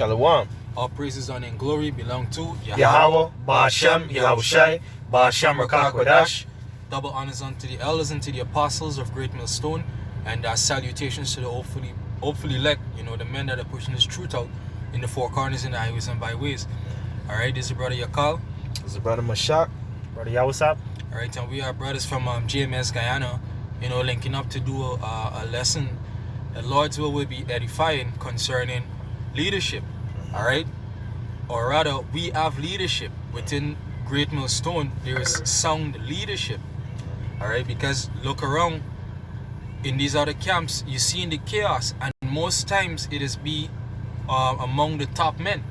Shalom. All praises, honor, and glory belong to Yahweh, Ba'ashem, Yahushai, Ba'ashem Rakah Kodash. Double honors unto the elders and to the apostles of Great Millstone, and salutations to the hopefully elect, the men that are pushing this truth out in the four corners and the highways and byways. Alright, this is brother Yakal. This is brother Mashak. Brother Yawasap. Alright, and we are brothers from GMS Guyana, linking up to do a lesson. The Lord's will be edifying concerning leadership. Alright, or rather, we have leadership within Great Millstone. There is sound leadership. Alright, because look around in these other camps, you see in the chaos, and most times it is among the top men.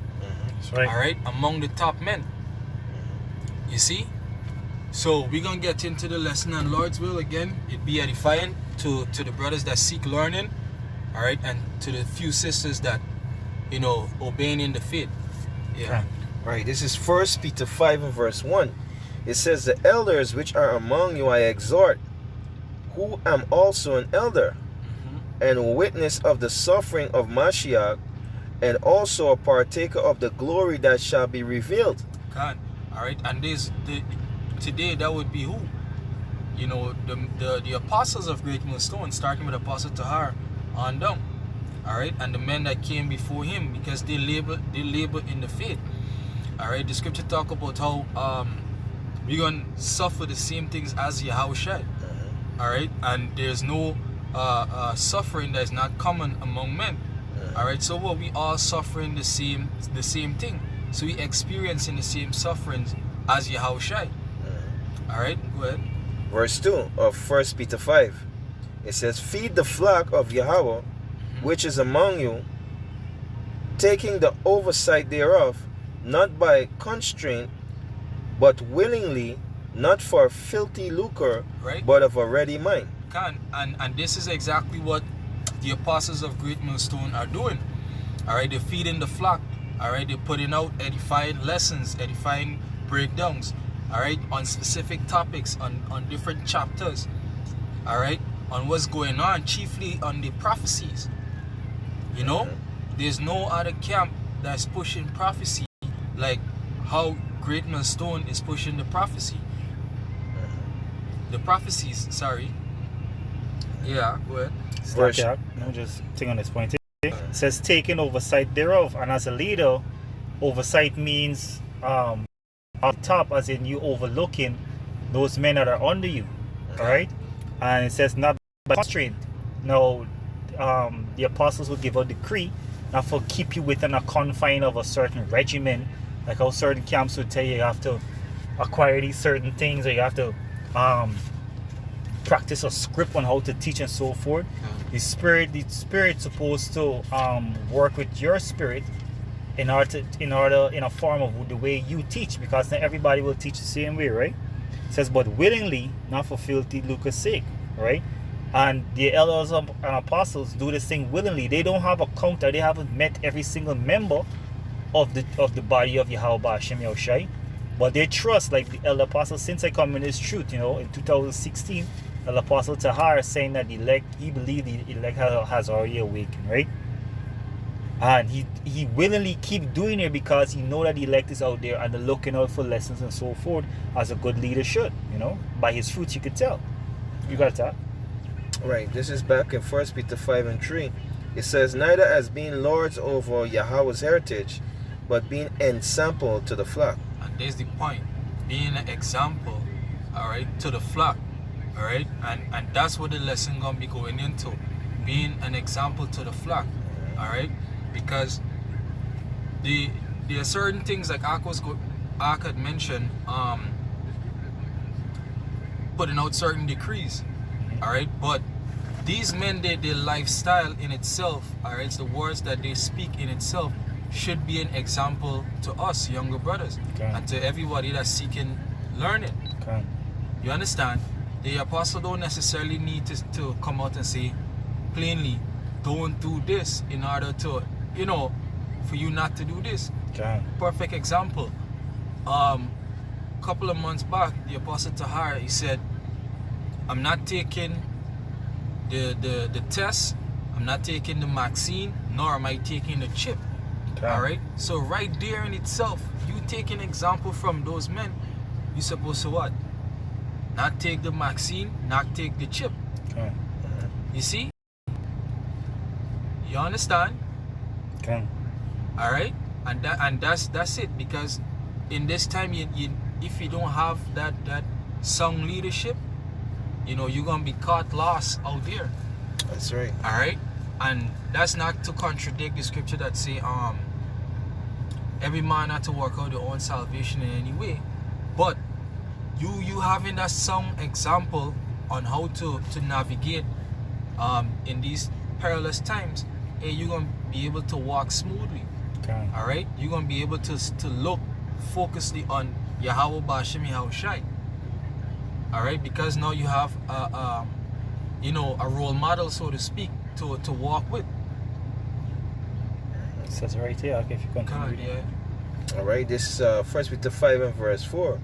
That's right. Alright, among the top men. You see? So we're gonna get into the lesson, and Lord's will again, it be edifying to the brothers that seek learning, alright, and to the few sisters that obeying in the faith. Yeah. Right, this is 1 Peter 5 and verse 1. It says, the elders which are among you I exhort, who am also an elder, and witness of the suffering of Mashiach, and also a partaker of the glory that shall be revealed. God. Alright, and today that would be who? The apostles of Great Millstone, starting with Apostle Tahar on down. Alright, and the men that came before him, because they labor in the faith. Alright, the scripture talk about how we're gonna suffer the same things as Yahushua. Alright, and there's no suffering that is not common among men. Alright, so what, we all suffering the same thing. So we experiencing the same sufferings as Yahushua. Alright, go ahead. Verse 2 of 1 Peter 5. It says, feed the flock of Yahweh, which is among you, taking the oversight thereof, not by constraint, but willingly, not for filthy lucre, right, but of a ready mind. And this is exactly what the apostles of Great Millstone are doing. Alright, they're feeding the flock. Alright, they're putting out edifying lessons, edifying breakdowns, alright, on specific topics, on different chapters, alright, on what's going on, chiefly on the prophecies. There's no other camp that's pushing prophecy like how Great Millstone is pushing the prophecies, sorry. Yeah, go ahead. Just think on this point. It says taking oversight thereof, and as a leader, oversight means on top, as in you overlooking those men that are under you. Alright? And it says not by constraint. No, the apostles will give a decree not for keep you within a confine of a certain regimen, like how certain camps would tell you have to acquire these certain things, or you have to practice a script on how to teach and so forth. The spirit supposed to work with your spirit in a form of the way you teach, because not everybody will teach the same way, right? It says, but willingly, not for filthy lucre's sake, right? And the elders and apostles do this thing willingly. They don't have a counter. They haven't met every single member of the body of Yahweh Ba'ashem Yahushai, but they trust, like the elder apostles, since I come in this truth, in 2016, the apostle Tahar saying that he believed the elect has already awakened, right? And he willingly keep doing it because he know that the elect is out there and they're looking out for lessons and so forth, as a good leader should. By his fruits you could tell. You got that? Right, this is back in 1 Peter 5 and 3. It says, neither as being lords over Yahweh's heritage, but being ensample to the flock. And there's the point, being an example, alright, to the flock. Alright, and that's what the lesson gonna be going into, being an example to the flock. Alright, because there are certain things like Ak had mentioned, putting out certain decrees. Alright, but these men, their lifestyle in itself, alright, the words that they speak in itself should be an example to us younger brothers, and to everybody that's seeking learning. You understand? The apostle don't necessarily need to come out and say plainly, don't do this in order to, for you not to do this. Perfect example. Couple of months back, the apostle Tahar, he said, I'm not taking the test, I'm not taking the vaccine, nor am I taking the chip. Okay. All right. So right there in itself, you take an example from those men. You supposed to what? Not take the vaccine, not take the chip. Okay. You see? You understand? Okay. All right. And that's it. Because in this time, if you don't have that sound leadership, you know, you're gonna be caught lost out there. That's right. All right. And that's not to contradict the scripture that say every man not to work out their own salvation in any way, but you having that some example on how to navigate in these perilous times, hey, you're gonna be able to walk smoothly. Okay. All right, you're gonna be able to look focusedly on Yahweh Ba'Shem Yahushai. All right, because now you have you know, a role model, so to speak, to walk with. It says right here. Okay, if you continue. God, reading. Yeah. All right. This is 1 Peter 5 and verse 4.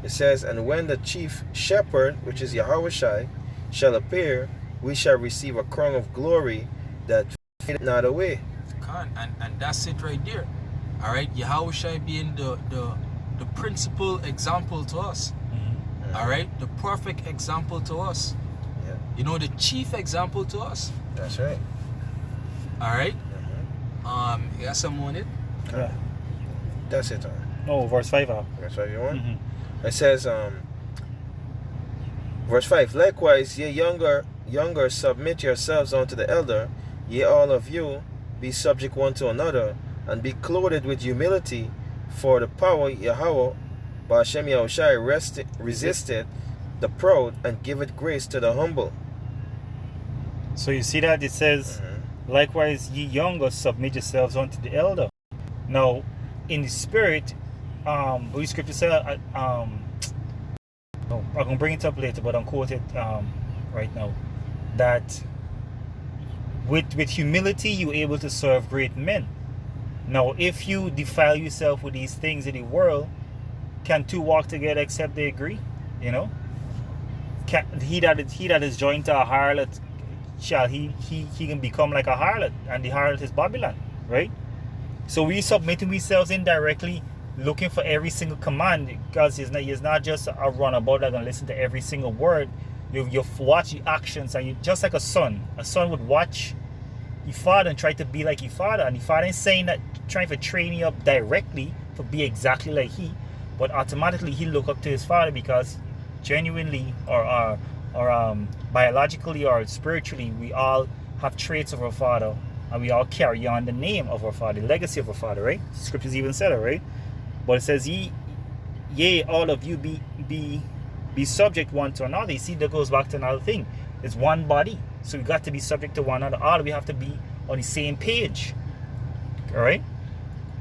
It says, "And when the chief shepherd, which is Yahushai, shall appear, we shall receive a crown of glory that fadeth not away." God, and that's it right there. All right, Yahushai being the principal example to us. Mm-hmm. All right, the perfect example to us. Yeah. You know, the chief example to us. That's right. All right. Mm-hmm. You got some on it? Yeah. That's it. No, verse 5. That's what you want. Mm-hmm. It says, verse 5, "Likewise, ye younger, submit yourselves unto the elder. Ye all of you, be subject one to another, and be clothed with humility, for the power Yahweh, Ba'Shem Yahushai, resisted the proud, and giveth grace to the humble." So you see that it says, "Likewise, ye younger, submit yourselves unto the elder." Now, in the spirit, the scripture said, no, I'm gonna bring it up later, but I'm quoted right now, that with humility you're able to serve great men. Now, if you defile yourself with these things in the world, can two walk together except they agree? You know, he that is joined to a harlot, shall he can become like a harlot, and the harlot is Babylon, right? So we submitting ourselves indirectly, looking for every single command, because he's not just a runabout that gonna listen to every single word. You watch the actions, and you just like a son would watch your father and try to be like your father, and your father is saying that, trying to train you up directly to be exactly like he, but automatically he look up to his father, because genuinely or biologically or spiritually, we all have traits of our father, and we all carry on the name of our father, the legacy of our father, right? Scriptures even said it, right? But it says, yea, all of you be subject one to another. You see, that goes back to another thing. It's one body, so we got to be subject to one another. All we have to be on the same page, all right?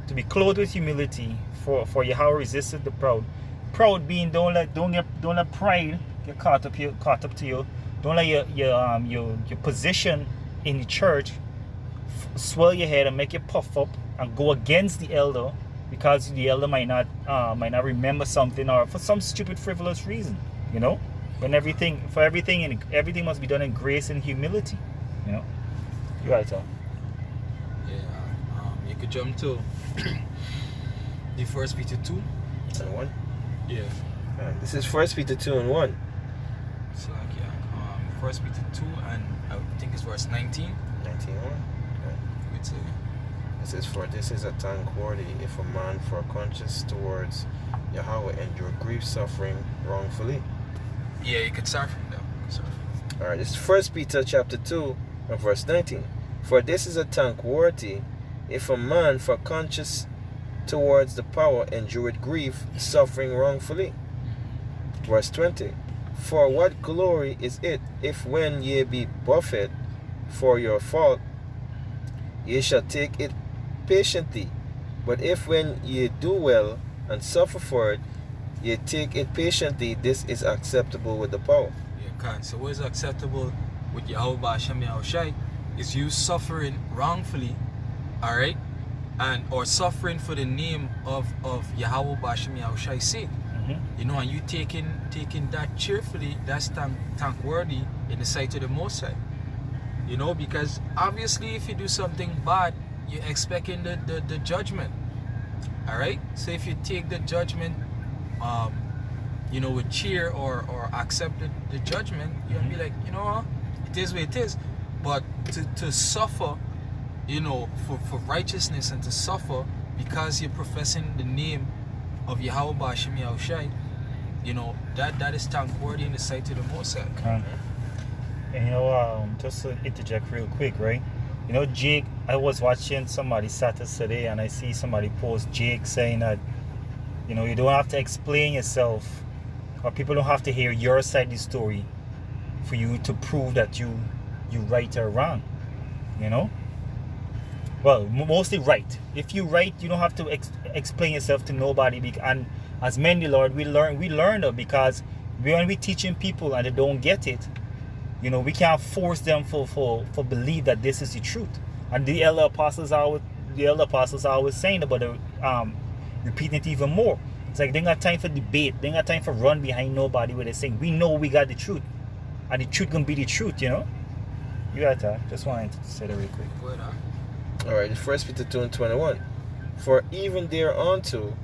To be clothed with humility, for Yahweh resisted the proud. Proud being, don't let pride get caught up to you. Don't let your position in the church swell your head and make you puff up and go against the elder, because the elder might not remember something, or for some stupid frivolous reason, you know. When everything must be done in grace and humility, you know. You gotta tell. Yeah. You could jump to the 1 Peter 2 And 1. Yeah. This is 1 Peter 2 and 1. So like, yeah, 1 Peter 2 and I think it's verse 19. 19:1. It's It says, "For this is a thankworthy if a man for conscience towards Yahweh endure grief, suffering wrongfully." yeah, you could start from there. All right, this is 1 Peter chapter 2 and verse 19. "For this is a thankworthy if a man for conscience towards the power endureth grief, suffering wrongfully." Verse 20. "For what glory is it if when ye be buffeted for your fault, ye shall take it patiently? But if when ye do well and suffer for it, ye take it patiently, this is acceptable with the power." Yeah, so what is acceptable with Yahweh Ba'Shem Yahushai is you suffering wrongfully, all right, and or suffering for the name of Yahweh Ba'Shem Yahushai's sake. You know, and you taking that cheerfully, that's thankworthy in the sight of the Most High. You know, because obviously if you do something bad you're expecting the judgment. All right. So if you take the judgment, with cheer or accept the judgment, you'll be like, you know what, it is what it is. But to suffer, for righteousness, and to suffer because you're professing the name of Yahweh Bashim Yahushai, that is thankworthy in the sight of the Most High. And just to interject real quick, right? Jake, I was watching somebody status today, and I see somebody post Jake saying that, you don't have to explain yourself, or people don't have to hear your side of the story for you to prove that you right or wrong. Well, mostly right. If you right, you don't have to explain yourself to nobody. And as men, the Lord, we learn though, because when we teaching people and they don't get it, we can't force them for believe that this is the truth. And the elder apostles are always saying about it, repeating it even more. It's like they ain't got time for debate. They ain't got time for run behind nobody where they're saying, we know we got the truth. And the truth gonna be the truth, You got that. Just wanted to say that real quick. Alright, 1 Peter 2:21. For even thereunto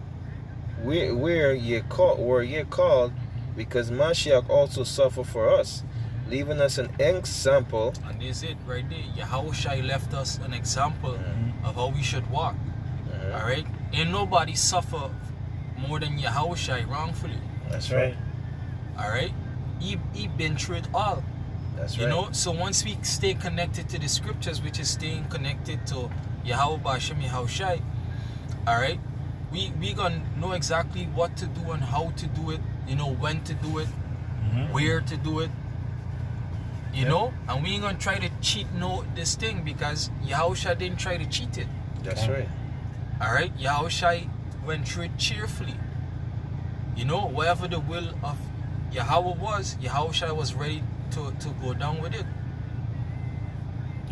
were ye called, because Mashiach also suffered for us, leaving us an example. And this is it right there. Yahushua left us an example of how we should walk. Alright? Ain't nobody suffer more than Yahushua wrongfully. That's right. Alright? He been through it all. That's right. So once we stay connected to the scriptures, which is staying connected to Yahweh Bashim Yahushai, alright, we gonna know exactly what to do and how to do it, when to do it, where to do it, and we ain't gonna try to cheat this thing, because Yahushua didn't try to cheat it. That's right. Alright, Yahushua went through it cheerfully. Whatever the will of Yahweh was, Yahushua was ready to go down with it.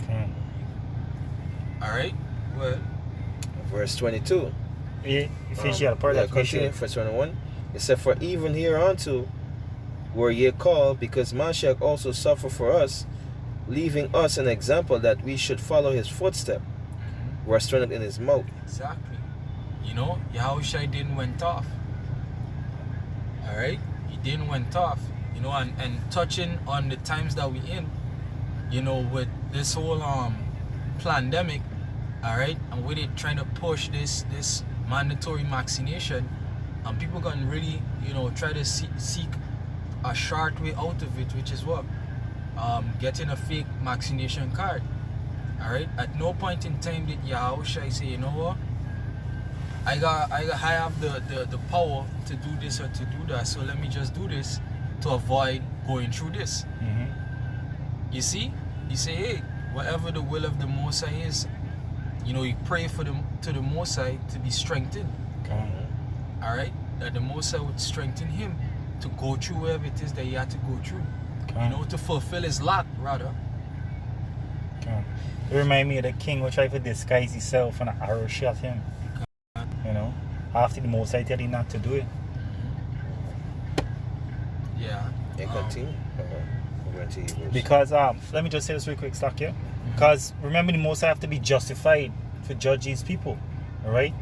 Okay. Alright? Well, verse 22. You finish that part. Continue, verse 21. It said, for even hereunto were ye called, because Mashiach also suffered for us, leaving us an example that we should follow his footstep. Verse 20 in his mouth. Exactly. Yahushua didn't went off. Alright? He didn't went off. And touching on the times that we in, with this whole pandemic, alright, and with it trying to push this mandatory vaccination, and people gonna really, try to seek a short way out of it, which is what? Getting a fake vaccination card. Alright? At no point in time did Yahushua say, you know what? I have the power to do this or to do that, so let me just do this to avoid going through this. You see? You say, hey, whatever the will of the Most High is, you pray to the Most High to be strengthened. Okay. Alright? That the Most High would strengthen him to go through whatever it is that he had to go through. Okay. To fulfill his lot, rather. Okay. It remind me of the king who tried to disguise himself and an arrow shot him. After the Most High tell him not to do it. Yeah. And continue. We're going to Hebrews. Because let me just say this real quick, Stock here. Because remember, the Most High have to be justified to judge his people. Alright?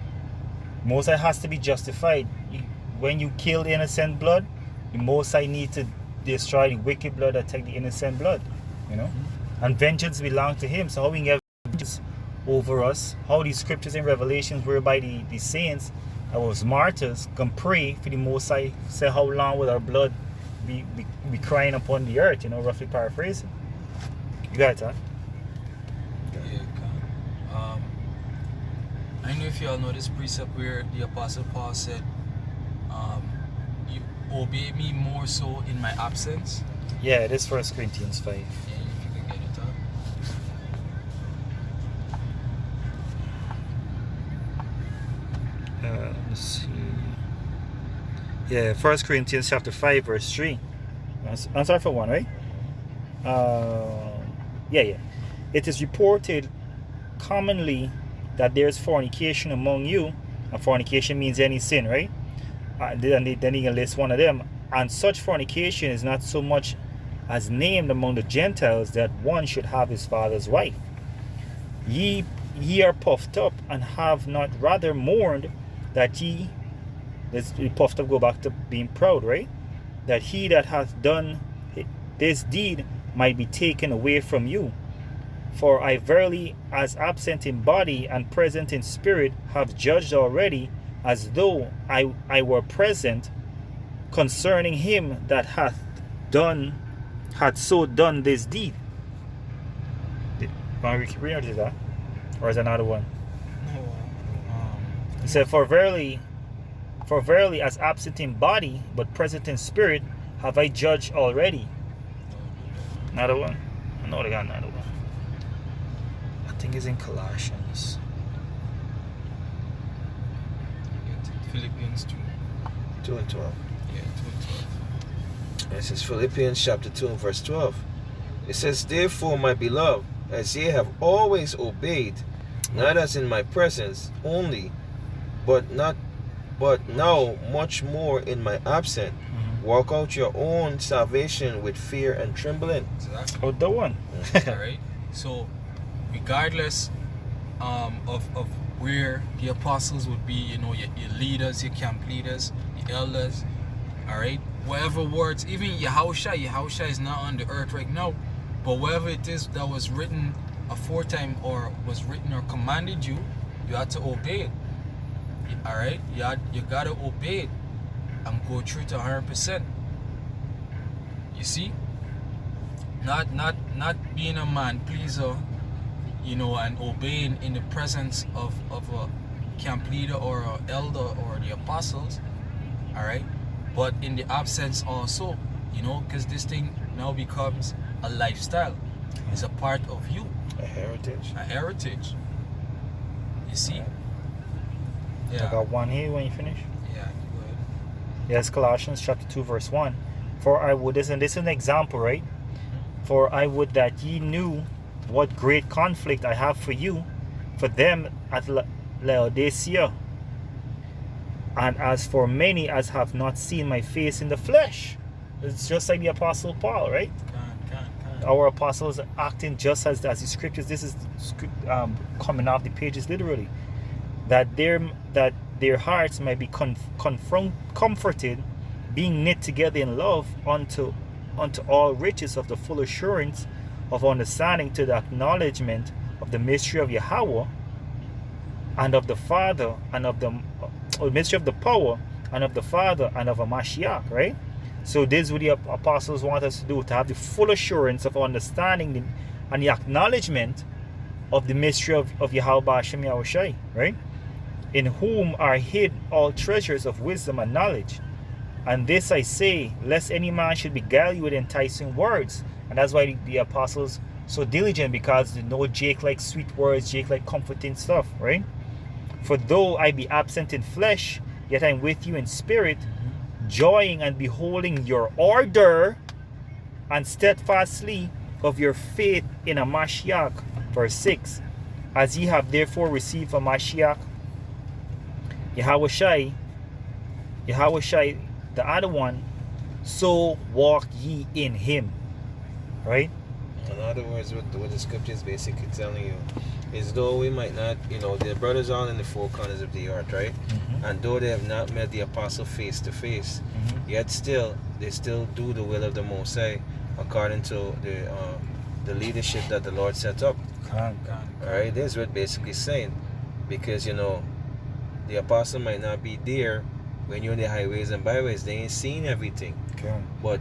Most High has to be justified. When you kill the innocent blood, the Most High need to destroy the wicked blood that take the innocent blood. And vengeance belongs to him. So how we can get vengeance over us? How these scriptures in Revelations, whereby the saints that was martyrs can pray for the Most High, say how long will our blood be crying upon the earth, roughly paraphrasing. You got that? Yeah, I don't know if you all know this precept where the Apostle Paul said, you obey me more so in my absence. Yeah, it is 1 Corinthians 5. Yeah, if you can get it up. Let's see. Yeah, 1 Corinthians chapter 5 verse 3. Answer for one, right? Yeah. It is reported commonly that there is fornication among you, and fornication means any sin, right? Then he can list one of them. And such fornication is not so much as named among the Gentiles, that one should have his father's wife. Ye ye are puffed up, and have not rather mourned that ye, let's puffed up go back to being proud, right? That he that hath done this deed might be taken away from you. For I verily, as absent in body and present in spirit, have judged already, as though I were present, concerning him that hath so done this deed. Want to read that? Or is another one? He said, For verily, as absent in body, but present in spirit, have I judged already. Another one? I know they got another one. I think it's in Colossians. Philippians 2 and 12. Yeah, 2 and 12. This is Philippians chapter 2 and verse 12. It says, Therefore, my beloved, as ye have always obeyed, not as in my presence only, but now much more in my absence, work out your own salvation with fear and trembling. Exactly. Oh, the one. Alright? So, regardless of where the apostles would be, you know, your leaders, your camp leaders, your elders, alright? Whatever words, even Yahushua is not on the earth right now, but whatever it is that was written aforetime or was written or commanded you, you had to obey it. Alright? You gotta obey it and go through it 100%. You see? Not being a man pleaser, you know, and obeying in the presence of a camp leader or an elder or the apostles, alright? But in the absence also, you know, because this thing now becomes a lifestyle. It's a part of you. A heritage. A heritage. You see? I got one here when you finish. Yeah, go ahead. Yes, Colossians chapter 2 verse 1. For I would, this is an example, right? For I would that ye knew what great conflict I have for you, for them at Laodicea, and as for many as have not seen my face in the flesh. It's just like the Apostle Paul, right? Our apostles are acting just as the scriptures. This is coming off the pages literally. That their hearts might be comforted, being knit together in love unto all riches of the full assurance of understanding, to the acknowledgement of the mystery of Yahweh and of the Father, and of the mystery of the power and of the Father and of a Mashiach, right? So this is what the apostles want us to do, to have the full assurance of understanding and the acknowledgement of the mystery of Yahweh Hashem Yahushai, right? In whom are hid all treasures of wisdom and knowledge. And this I say, lest any man should beguile you with enticing words. And that's why the apostles so diligent, because they know Jake like sweet words, Jake like comforting stuff, right? For though I be absent in flesh, yet I'm with you in spirit, joying and beholding your order and steadfastly of your faith in a Mashiach. Verse 6. As ye have therefore received a Mashiach, Yahushai, the other one, so walk ye in him. Right? In other words, what the scripture is basically telling you is, though we might not, you know, the brothers are in the four corners of the earth, right? And though they have not met the apostle face to face, yet still they still do the will of the Most High according to the leadership that the Lord set up. Alright, this is what basically saying, because, you know, the apostle might not be there when you're in the highways and byways. They ain't seen everything. But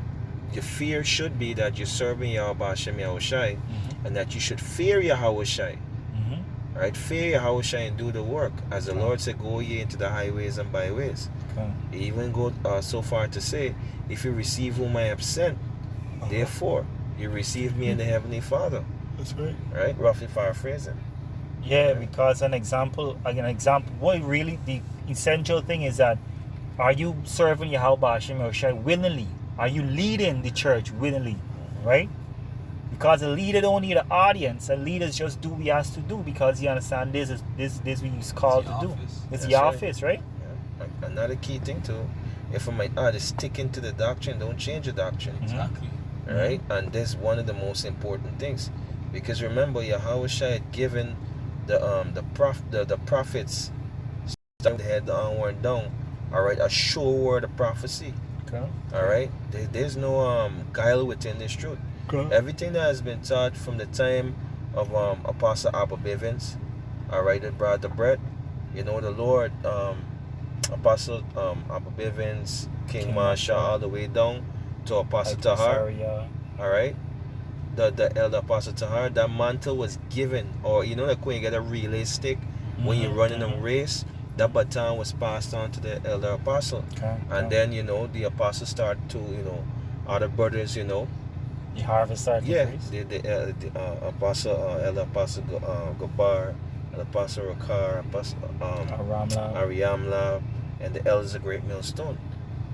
your fear should be that you're serving Yahweh Hashem Yahushai, and that you should fear Yahushai. Right? Fear Yahushai and do the work. As the Lord said, go ye into the highways and byways. He even go so far to say, if you receive whom I have sent, therefore you receive me in the Heavenly Father. That's right. Right? Roughly paraphrasing. Yeah, because an example, what really the essential thing is that, are you serving Yahweh Hashem Yahushai willingly? Are you leading the church willingly? Right? Because a leader don't need an audience. A leader just do what he has to do, because he understand this what he's called to do. It's the office, right? Yeah. Another key thing too, if I might add, is sticking to the doctrine. Don't change the doctrine. Exactly. Right? And that's one of the most important things. Because remember, Yahushua had given the prophets starting the head onward down. All right, a sure word of prophecy. Okay. All right, there's no guile within this truth. Okay. Everything that has been taught from the time of Apostle Abba Bivens, all right, that brought the bread. You know, the Lord, Apostle Abba Bivens, King Marsha, all the way down to Apostle Tahar. All right, the elder Apostle Tahar, that mantle was given, or you know, like when you get a relay stick, when you're running a race, that baton was passed on to the elder apostle. Okay. And then, you know, the apostle started to, you know, other brothers, you know. The harvest started to increase? The apostle, elder apostle Gabar, the apostle Rakar, apostle Ariamla, and the elders of Great Millstone.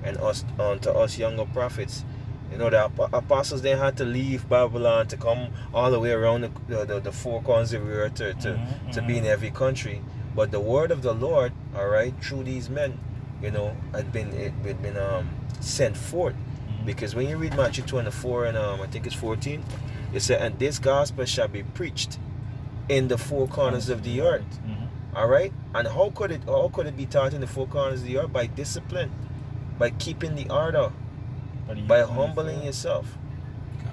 And us, to us younger prophets, you know, the apostles, they had to leave Babylon to come all the way around the four corners of the earth to be in every country. But the word of the Lord, all right, through these men, you know, had been sent forth. Because when you read Matthew 24 and I think it's 14, it said, and this gospel shall be preached in the four corners of the earth. All right? And how could it be taught in the four corners of the earth? By discipline, by keeping the order, by humbling yourself.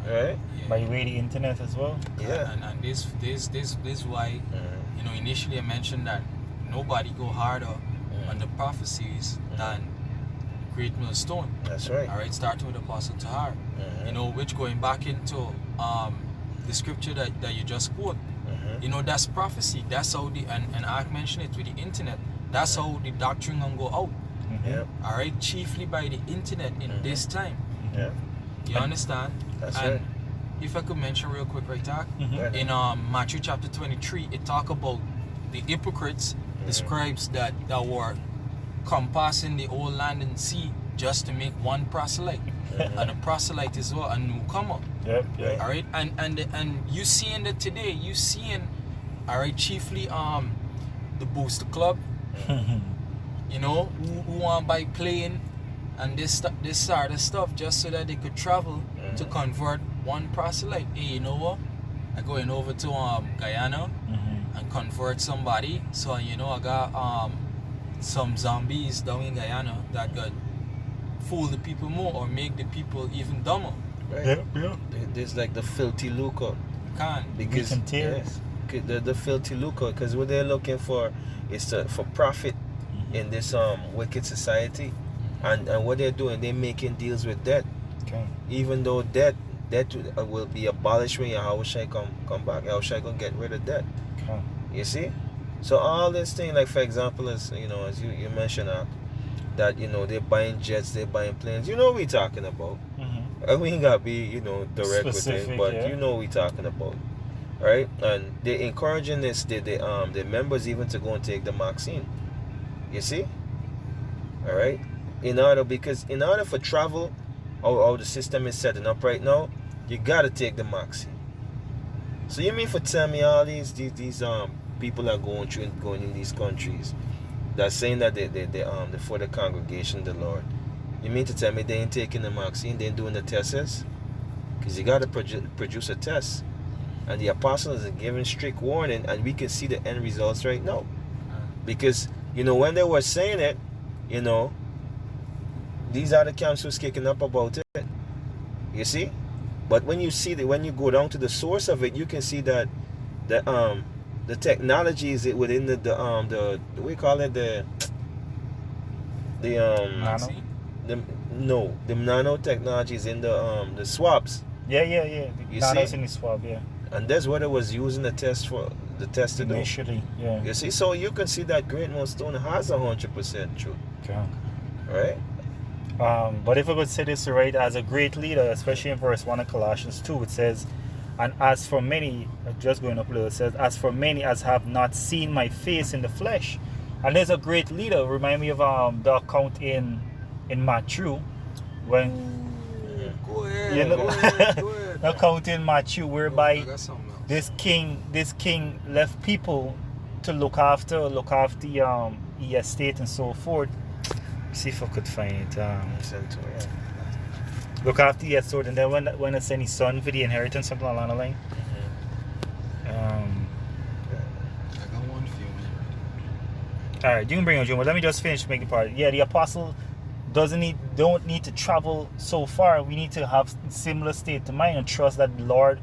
Right? Yeah. By the way, the internet as well. Yeah. And this why, you know, initially I mentioned that nobody go harder on the prophecies than Great Millstone. That's right. All right, starting with Apostle Tahar. You know, which going back into the scripture that you just quote. You know, that's prophecy. That's how and I mentioned it with the internet. That's how the doctrine gonna go out. Yeah. All right, chiefly by the internet in this time. Yeah. You understand? That's and right. if I could mention real quick, right, Doc? Right. In Matthew chapter 23, it talk about the hypocrites, the scribes that were compassing the whole land and sea just to make one proselyte. And a proselyte is what? A newcomer. Yep. Right. All right, and you seeing that today. You seeing, all right, chiefly the Booster Club. You know, who want by plane and this sort of stuff just so that they could travel to convert one proselyte. Hey, you know what? I going over to Guyana and convert somebody. So you know, I got some zombies down in Guyana that could fool the people more or make the people even dumber. Right. Yeah. There's like the filthy lucre. Because yes, the filthy lucre, because what they're looking for is for profit in this wicked society, and what they're doing, they're making deals with debt. Even though debt will be abolished when Yahushua come back. Yahushua gonna get rid of debt. You see, so all this thing, like for example, as you know, as you mentioned that you know they're buying jets, they're buying planes. You know what we're talking about. We ain't gotta be, you know, direct specific, with it, but yeah. you know what we're talking about, right? And they're encouraging this the members even to go and take the vaccine. You see, all right. In order for travel, how the system is setting up right now, you gotta take the vaccine. So you mean for tell me all these people are going in these countries that's saying that they for the congregation of the Lord. You mean to tell me they ain't taking the vaccine, they ain't doing the tests? Because you got to produce a test. And the apostles are giving strict warning, and we can see the end results right now. Because, you know, when they were saying it, you know, these other camps was kicking up about it. You see? But when you see when you go down to the source of it, you can see that the technology is within the we call it the nanotechnology is in the swabs. Yeah. You Nano's see? in the swab, yeah. And that's what it was using the test to do. Initially, yeah. You see, so you can see that Great Millstone has 100% truth. Okay. Right? But if I could say this right, as a great leader, especially in verse 1 of Colossians 2, it says, and as for many, just going up a little, it says, as for many as have not seen my face in the flesh. And there's a great leader, remind me of the account in Matthew, when Go ahead. you know, Go ahead. the account in Matthew whereby I got something else. this king left people to look after the estate and so forth. See if I could find it. Look after the estate, and then when it's any son for the inheritance, something along the line. All right, you can bring on June, but let me just finish making part. Yeah, the apostle don't need to travel so far. We need to have similar state of mind and trust that the Lord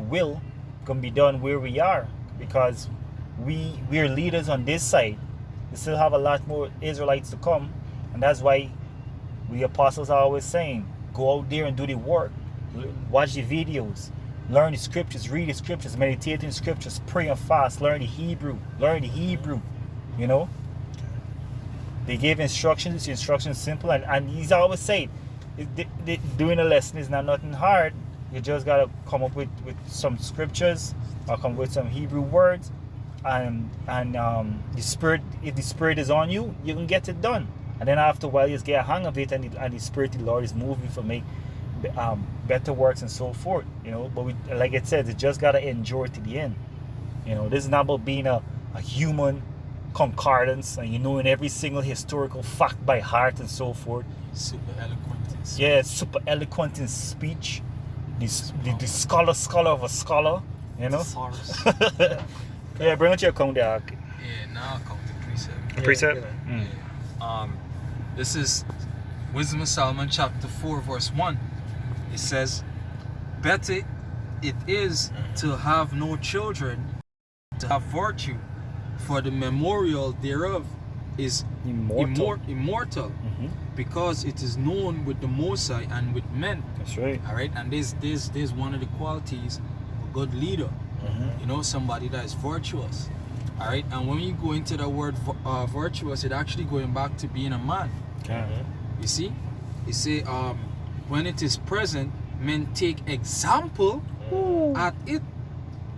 will can be done where we are, because we are leaders on this side. We still have a lot more Israelites to come, and that's why we apostles are always saying, go out there and do the work, watch the videos, learn the scriptures, read the scriptures, meditate in the scriptures, pray and fast, learn the Hebrew. You know, they gave instructions. The instructions simple, and he's always saying, doing a lesson is not nothing hard. You just gotta come up with some scriptures, or come up with some Hebrew words, and the spirit. If the spirit is on you, you can get it done. And then after a while, you just get a hang of it, and the spirit of the Lord is moving for make better works and so forth. You know, but like it says, it just gotta endure to the end. You know, this is not about being a human concordance and knowing every single historical fact by heart and so forth. Super eloquent in speech. Yeah, super eloquent in speech. The scholar of a scholar, you know. Yeah, bring out your account there. Yeah, now I come to precept. Precept. Yeah. This is Wisdom of Solomon chapter 4 verse 1. It says, better it is to have no children, to have virtue, for the memorial thereof is immortal, because it is known with the Most High and with men. That's right. All right, and there's one of the qualities of a good leader. You know, somebody that is virtuous. All right, and when you go into the word virtuous, it actually going back to being a man. You see, you say when it is present, men take example at it,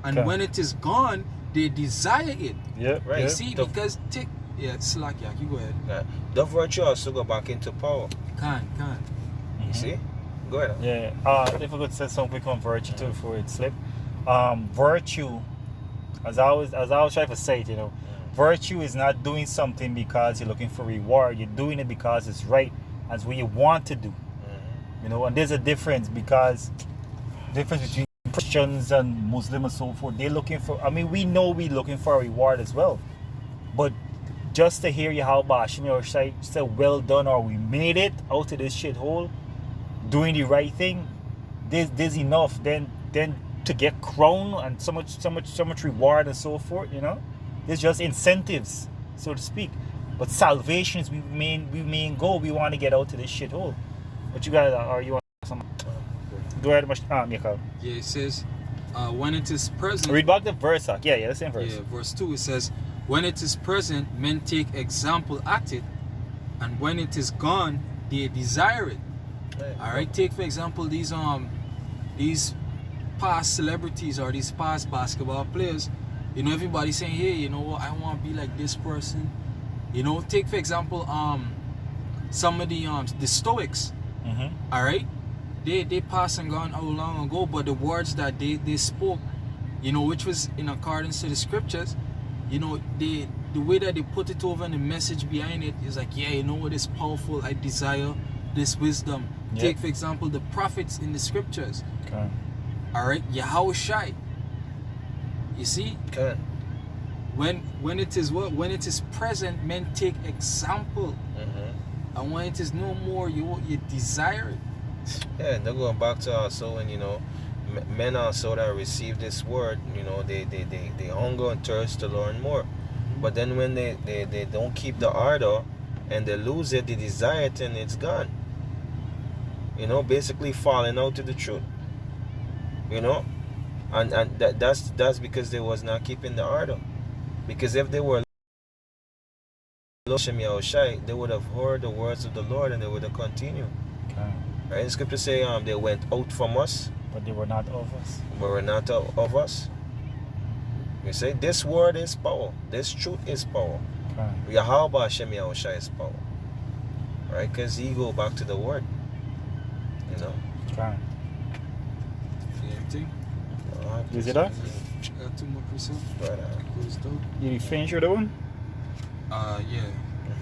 and when it is gone, they desire it. Yeah, right. You see, because slack, yeah, you go ahead. Yeah. The virtue also go back into power. Can. You see? Go ahead. Yeah. If I could say something quick on virtue too before it slip. Virtue, as I always try to say it, you know, virtue is not doing something because you're looking for reward. You're doing it because it's right, as what you want to do. You know, and there's a difference between Christians and Muslims and so forth. They're looking for, I mean, we know we're looking for a reward as well, but just to hear you how Bashim or say well done, or we made it out of this shithole, doing the right thing, there's enough then to get crowned and so much reward and so forth. You know, there's just incentives, so to speak. But salvation is we main goal. We want to get out of this shithole. But you guys are you want some? Go ahead, Michael. Yeah, it says, when it is present. Read back the verse. Yeah, the same verse. Yeah, verse 2. It says, when it is present, men take example at it, and when it is gone, they desire it. All right. Take for example these past celebrities or these past basketball players. You know, everybody saying, hey, you know what, I want to be like this person. You know, take for example some of the Stoics. All right. They passed and gone how long ago, but the words that they spoke, you know, which was in accordance to the scriptures, you know, the way that they put it over and the message behind it is like, yeah, you know what is powerful, I desire this wisdom. Take for example the prophets in the scriptures. All right, Yahushai. You see, when it is present, men take example, and when it is no more, you desire it. Yeah, they're going back to also when, you know, men also that receive this word, you know, they hunger and thirst to learn more. But then when they don't keep the ardor and they lose it, the desire it, and it's gone. You know, basically falling out to the truth. You know, and that's because they was not keeping the ardor. Because if they were they would have heard the words of the Lord and they would have continued. Right? The scripture say they went out from us, but they were not of us. But were not of us. You say this word is power. This truth is power. Yahweh Hashem Yahushua is power. Right? Because he go back to the word. You know. Is it that? Got 2 more percent. You finish with that one? Yeah.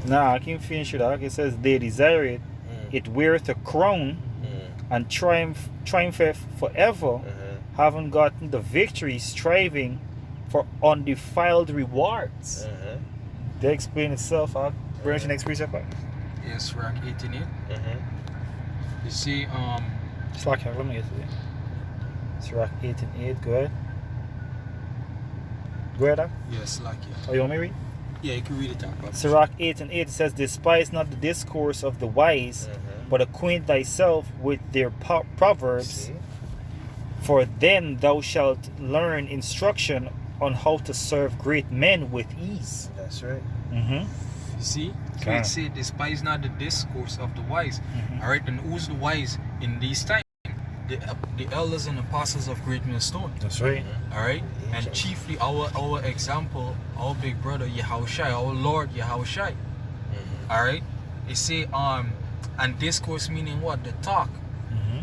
Nah, I can't finish it out. It says they desire it. It weareth a crown and triumph forever, having gotten the victory, striving for undefiled rewards. They explain itself. I'll bring it to next precept. Yes, Sirach 18:8. You see, Slack, let me get to it. Sirach 18:8. Go ahead. Go ahead, Doc. yes, like yeah. Oh, you want me to read? Yeah, you can read it down. Sirach 8:8 says, "Despise not the discourse of the wise, but acquaint thyself with their proverbs. See? For then thou shalt learn instruction on how to serve great men with ease." That's right. You see? So it says, despise not the discourse of the wise. Alright, and who's the wise in these times? The elders and apostles of Great Millstone. That's right. Alright? And chiefly our example, our big brother Yahushai, our Lord Yahushai. Alright? They say and discourse meaning what? The talk.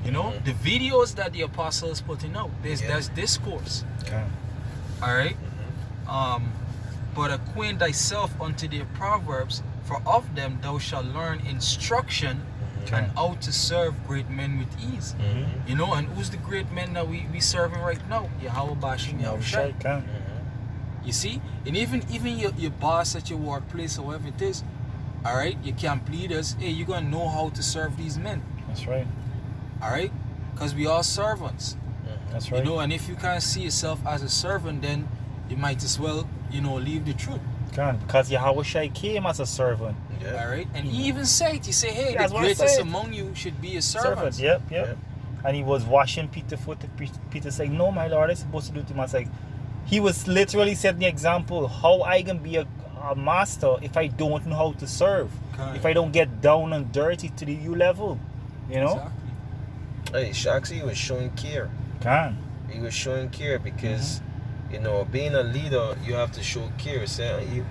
You know? The videos that the apostles putting out. There's discourse. Alright? But acquaint thyself unto their proverbs, for of them thou shalt learn instruction and how to serve great men with ease. You know, and who's the great men that we serving right now? Yahweh Bashim Yahushai. You see? And even your boss at your workplace, however it is, alright, you can plead us, hey, you're gonna know how to serve these men. That's right. Alright? Because we are servants. That's right. You know, and if you can't see yourself as a servant, then you might as well, you know, leave the truth. Because Yahushai came as a servant. Alright? And he even said, he said, hey, the greatest among you should be a servant. Yep. And he was washing Peter's foot. Peter said, "No, my Lord, I'm supposed to do it to myself." He was literally setting the example, how I can be a master if I don't know how to serve. If I don't get down and dirty to the U level. You know? Exactly. Hey, Shaxi was showing care. He was showing care because, you know, being a leader, you have to show care. Say,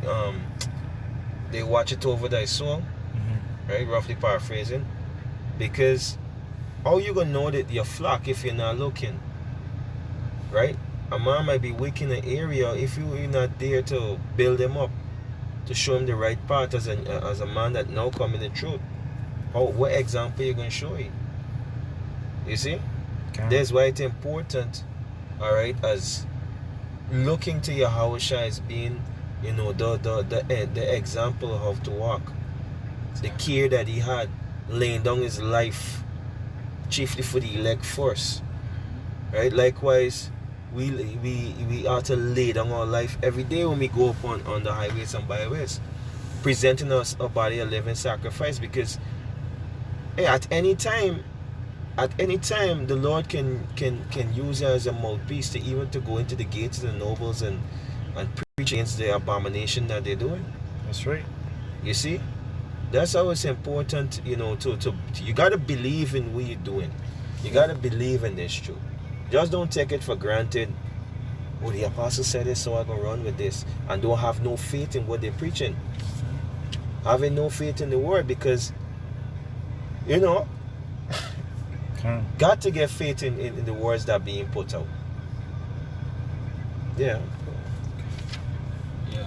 they watch it over thy soul, right? Roughly paraphrasing. Because how you gonna know that your flock if you're not looking, right? A man might be weak in an area if you're not there to build him up, to show him the right path as a man that now come in the truth. What example you gonna show him? You see? That's why it's important, all right, as looking to Yahushua as being, you know, the example of how to walk, the care that he had, laying down his life, chiefly for the elect first, right? Likewise, we are to lay down our life every day when we go up on the highways and byways, presenting us a body, a living sacrifice, because hey, at any time the Lord can use you as a mouthpiece to even to go into the gates of the nobles and preach against the abomination that they're doing. That's right. You see? That's how it's important, you know, to you gotta believe in what you're doing. You gotta believe in this truth. Just don't take it for granted. Oh, the apostle said this, so I'm gonna run with this, and don't have no faith in what they're preaching. Having no faith in the word, because you know, got to get faith in the words that are being put out. Yeah.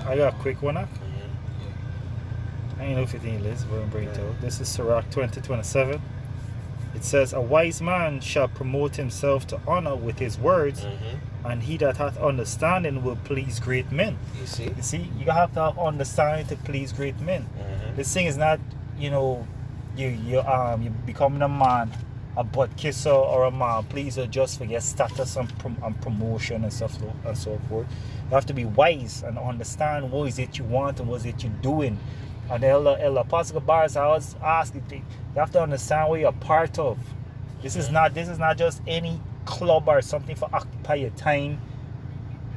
I got a quick one up. I don't know if you think it is, but I'm bringing it out. This is Sirach 20:27. It says, "A wise man shall promote himself to honor with his words, and he that hath understanding will please great men." You see, you have to have understanding to please great men. This thing is not, you know, you becoming a man, a butt kisser, or a man pleaser just for your status and promotion and stuff and so forth. You have to be wise and understand what is it you want and what is it you're doing. And Elder Apostle Bars, I was asking, you have to understand what you're part of. This is not just any club or something for occupy your time.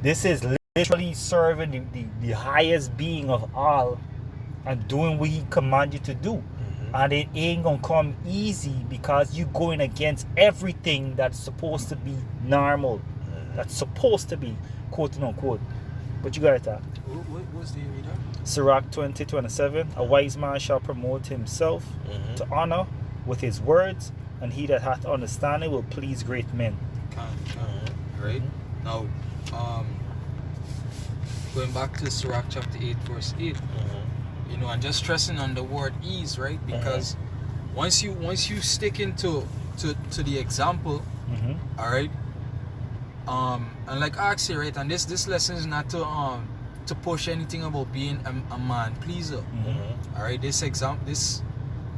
This is literally serving the highest being of all and doing what he command you to do. And it ain't gonna come easy because you're going against everything that's supposed to be normal. That's supposed to be quote unquote. But you got it. What's the reader? Sirach 20:27. "A wise man shall promote himself to honor with his words, and he that hath understanding will please great men." Right? Now, going back to Sirach chapter 8, verse 8, you know, and just stressing on the word ease, right? Because once you stick into the example, all right, and like I say, right, and this lesson is not to to push anything about being a man pleaser. Mm-hmm. All right, this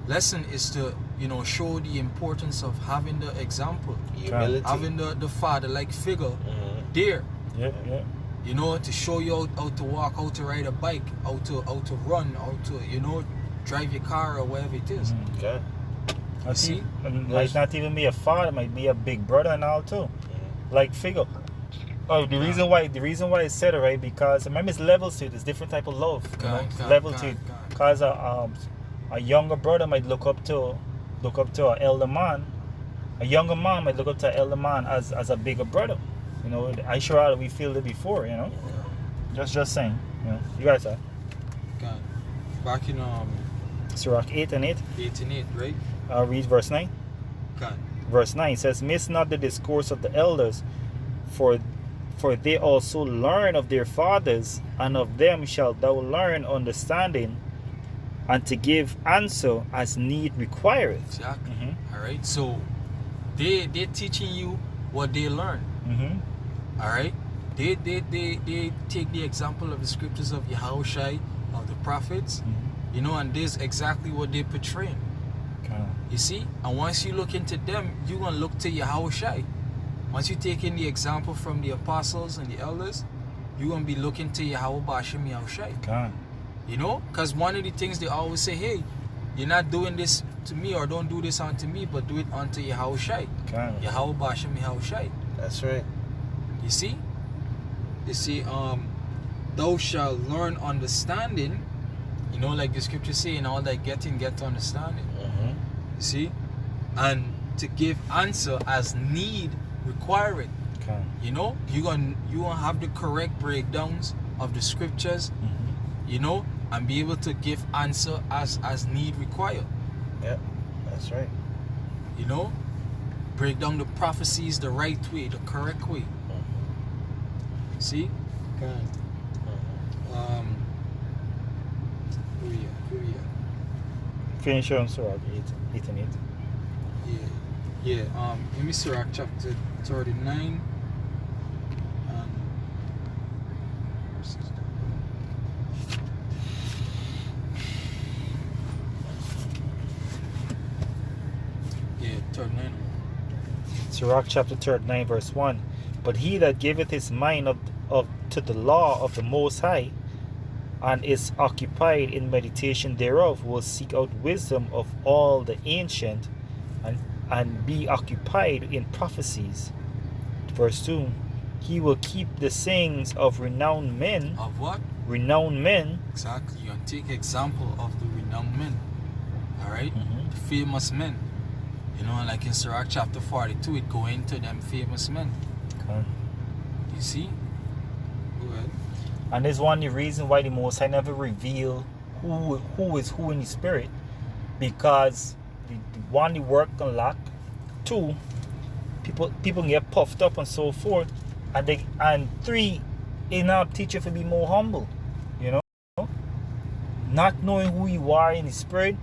lesson is to, you know, show the importance of having the example, Humility. having the father-like figure Mm-hmm. there. Yeah. You know, to show you how to walk, how to ride a bike, how to run, how to, you know, drive your car or whatever it is. Mhm. Okay. I see? Might not even be a father, might be a big brother and all too. Like figure. Oh, the reason why I said it, right, because remember it's levels to it, it's different type of love. You know? It's level to it. Because a younger brother might look up to an elder man. A younger man might look up to an elder man as a bigger brother. You know, I'm sure we feel it before, you know. Just saying. You know. You guys are. God. Back in Sirach 8 and 8. 8 and 8, right? I'll read verse 9. God. Verse 9 says, "Miss not the discourse of the elders, for they also learn of their fathers, and of them shalt thou learn understanding, and to give answer as need requireth." Exactly. Mm-hmm. All right. So they're teaching you what they learn. Mm-hmm. All right. They take the example of the scriptures of Yahushua, of the prophets, Mm-hmm. you know, and this is exactly what they're portraying. Okay. You see? And once you look into them, you're going to look to Yahushua. Once you take in the example from the apostles and the elders, you're going to be looking to Yahweh Bashim Yahushua. Okay. You know? Because one of the things they always say, hey, you're not doing this to me, or don't do this unto me, but do it unto Yahushua. Okay. Yahweh Bashim Yahushua. That's right. You see? You see, thou shalt learn understanding, you know, like the scripture say, in all that getting, get understanding. Mm-hmm. You see? And to give answer as need requiring. Okay. You know, you're gonna have the correct breakdowns of the scriptures, Mm-hmm. you know, and be able to give answer as need require. Yeah, that's right. You know, break down the prophecies the right way, the correct way. Mm-hmm. See? Okay. Mm-hmm. Who we at? Finish on Sirach 8 and 8. Yeah. Let me Sirach chapter 39. Yeah, 39. Sirach chapter 39 verse 1. "But he that giveth his mind to the law of the Most High, and is occupied in meditation thereof, will seek out wisdom of all the ancient, and be occupied in prophecies." Verse 2. "He will keep the sayings of renowned men." Of what? Renowned men. Exactly. You take example of the renowned men. Alright? Mhm. The famous men. You know, like in Sirach chapter 42, it go into them famous men. Okay. You see? Go ahead. And there's one of the reason why the Most High never reveal who is who in the spirit, because the one, the work can lack. Two, people can get puffed up and so forth, and three, it now teach you to be more humble. You know, not knowing who you are in the spirit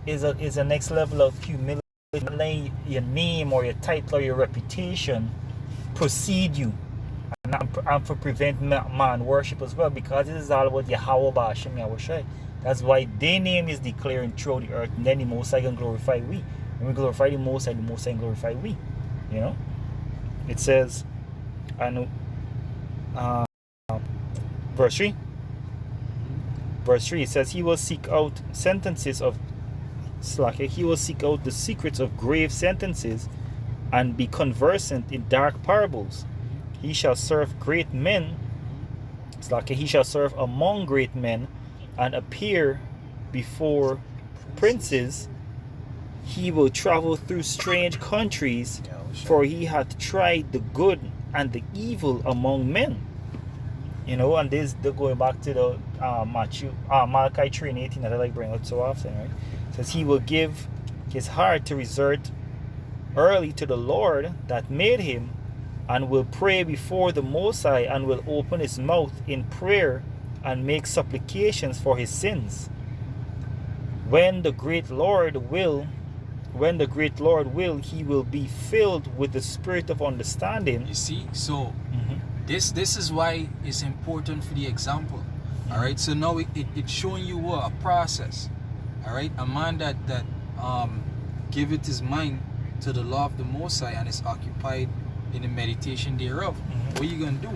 is a next level of humility. Letting your name or your title or your reputation precede you, and for prevent man worship as well, because it is all about Yahweh Ba'ashem Yahushua. That's why their name is declaring throughout the earth, and then the Most High can glorify we. When we glorify the Most High can glorify we. You know, it says, and verse 3. Verse 3, it says, "He will seek out sentences of Slacker, he will seek out the secrets of grave sentences, and be conversant in dark parables. He shall serve great men, Slacker, he shall serve among great men, and appear before princes. He will travel through strange countries, for he hath tried the good and the evil among men." You know, and this, they're going back to the Malachi 3 and 18 that I like bringing out so often, right? It says, "He will give his heart to resort early to the Lord that made him, and will pray before the Most High, and will open his mouth in prayer, and make supplications for his sins. When the great Lord will, he will be filled with the spirit of understanding." You see? So, this is why it's important for the example. All right, so now it's showing you what a process. All right, a man that giveth his mind to the law of the Most High and is occupied in the meditation thereof. What you gonna do?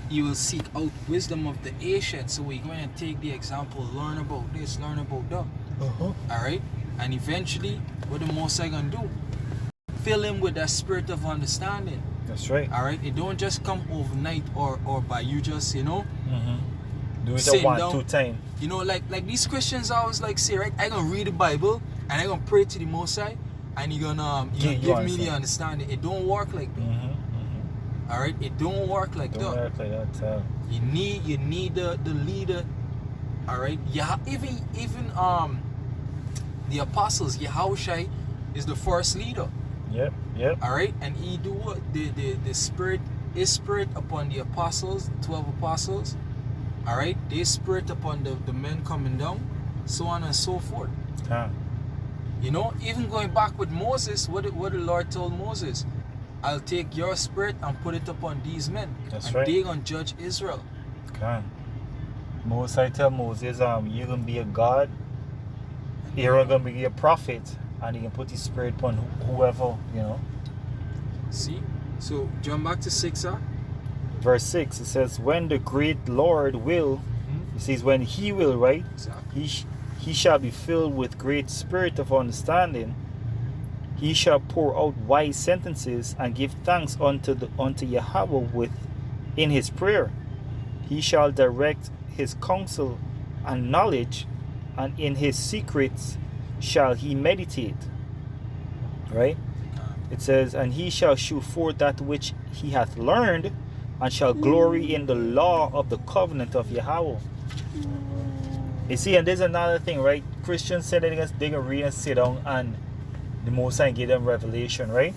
You will seek out wisdom of the ancient. So we're going to take the example, learn about this, learn about that. All right, and eventually, what the Most High gonna do? Fill him with that spirit of understanding. That's right. All right, it don't just come overnight or by you just do it sitting at down. 2 times. Like these Christians always like say, right? I gonna read the Bible and I gonna pray to the Most High and he gonna give me the understanding. It don't work like that. All right, it don't work like that. You need the leader. All right, yeah. Even the apostles, Yahushua is the first leader. Yep. All right, and he do what the spirit, his spirit upon the apostles, the 12 apostles. All right, they spirit upon the men coming down, so on and so forth. Even going back with Moses, what the Lord told Moses, I'll take your spirit and put it upon these men. That's and right. They're gonna judge Israel. Moses tell Moses, you're gonna be a God, Aaron gonna be a prophet, and he can put his spirit upon whoever, See? So jump back to 6, Verse 6, it says, when the great Lord will, it says when he will, right? Exactly. He shall be filled with great spirit of understanding. He shall pour out wise sentences and give thanks unto Yahweh in his prayer. He shall direct his counsel and knowledge, and in his secrets shall he meditate. Right? It says, and he shall shew forth that which he hath learned, and shall glory in the law of the covenant of Yahweh. You see, and there's another thing, right? Christians say that they can read and sit down and the Most High give them revelation, right?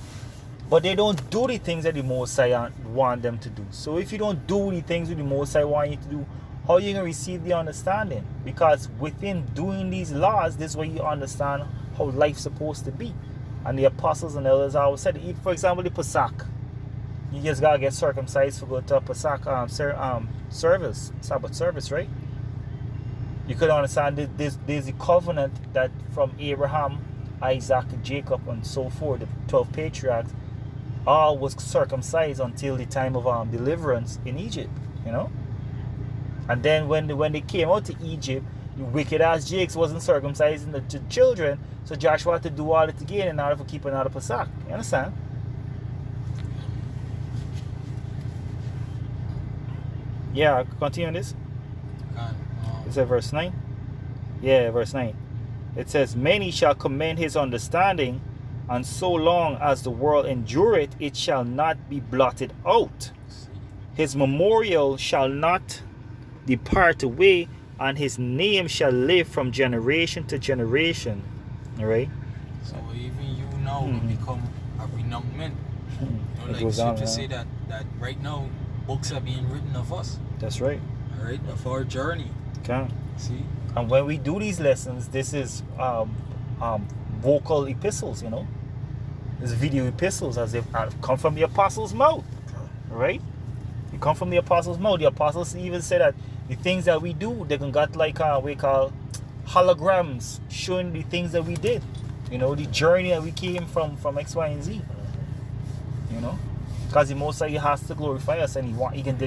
But they don't do the things that the Most High want them to do. So if you don't do the things that the Most High want you to do, how are you going to receive the understanding? Because within doing these laws, this is where you understand how life's supposed to be. And the apostles and elders always said, if, for example, the Pesach, you just got to get circumcised for go to a Pesach service, Sabbath service, right? You could understand there's a covenant that from Abraham, Isaac, Jacob, and so forth, the 12 patriarchs, all was circumcised until the time of deliverance in Egypt, And then when they came out to Egypt, the wicked ass Jakes wasn't circumcising the children, so Joshua had to do all it again in order to keep another Pesach. You understand? Yeah, continue on this. Is that verse 9? Yeah, verse 9. It says, many shall commend his understanding, and so long as the world endureth, it shall not be blotted out. His memorial shall not depart away, and his name shall live from generation to generation. All right? So even you now will become a renowned man. Like scripture say that right now books are being written of us. That's right. All right, of our journey. Okay. See? And when we do these lessons, this is vocal epistles, It's video epistles as if come from the apostles' mouth. Right? They come from the apostles' mouth. The apostles even say that the things that we do, they can got like we call holograms showing the things that we did. The journey that we came from X, Y, and Z. Because the Most High has to glorify us, and he can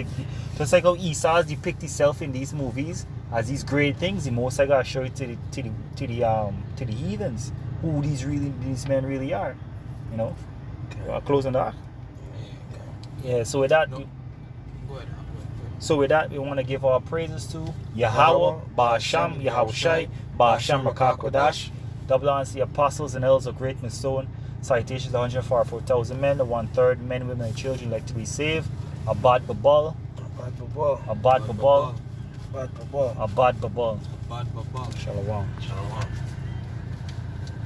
just like how Esau depict himself in these movies as these great things. The Most High got to show it to the heathens who these men really are. Closing that. Yeah. So with that. So with that, we want to give our praises to Yahweh, Ba'asham, Yahushai, Ba'asham Rakakodash, double honors the apostles and elders of Great Millstone. Citations 144,000 men, the 1/3 men, women, and children like to be saved. Abad Babal. Abad Babal. Abad Babal. Abad Babal. Shalom. Shalom.